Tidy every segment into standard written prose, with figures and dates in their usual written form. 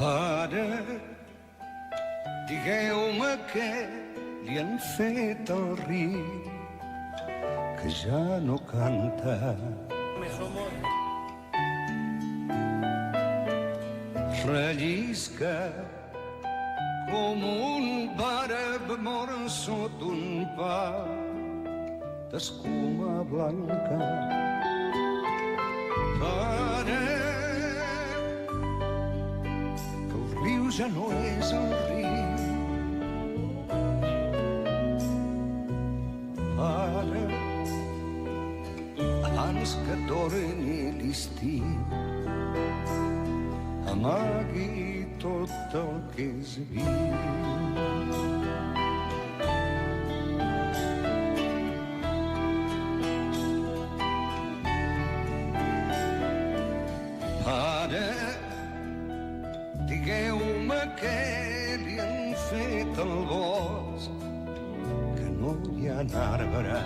Pare, digueu-me què li han fet al riu, que ja no canta. Rellisca com un àrab mort sota un pa d'escuma blanca. Pare, riu ja no és el riu. Ara, abans que torni l'estiu, amagui tot el que és viu. Ara, digueu-me què li han fet al bosc, que no hi ha arbre.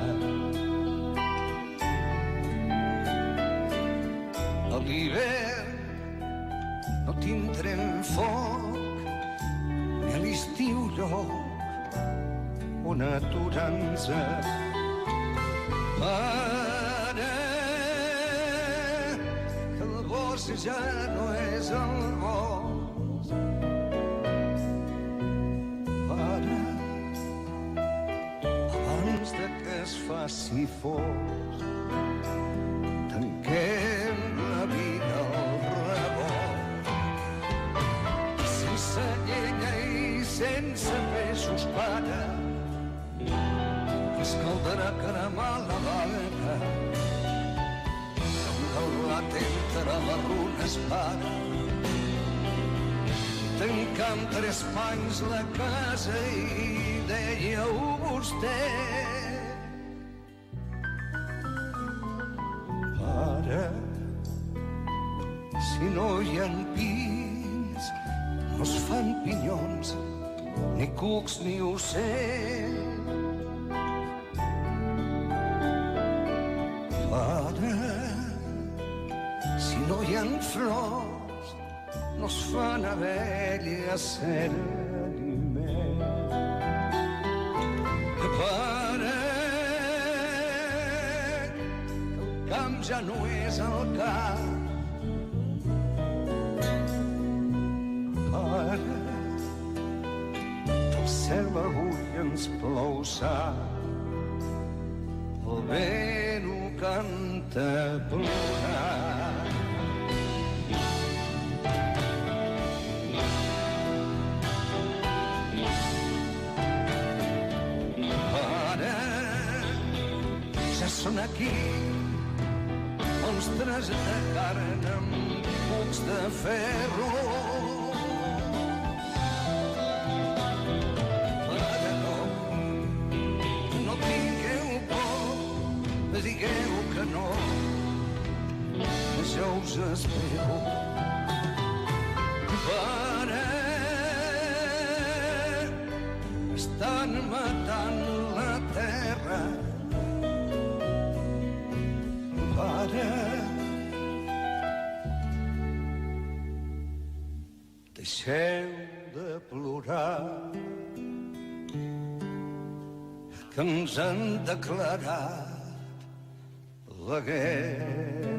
A l'hivern no tindrem foc, ni a l'estiu lloc on aturar-nos. Ara que el bosc ja no és el bosc, ara, abans de que es faci fosc, tanquem la vida al rebot, sense llenya i sense peixos, pare, ens caldrà cremar la barca, el blat entre les runes, pare, tancar amb 3 panys la casa i dèieu vostè. Pare, si no hi ha pins, no es fan pinyons, ni cucs ni ocells. Pare, si no hi ha flors, no es fan abelles ser aliment. Pare, el camp ja no és el camp. Pare, del cel avui ens plou sang, el vent ho canta plorant. Són aquí monstres de carn amb cucs de ferro. Pare, no tingueu por, digueu que no, jo us espero. Pare, estan matant la terra. Pare, deixeu de plorar, que ens han declarat la guerra.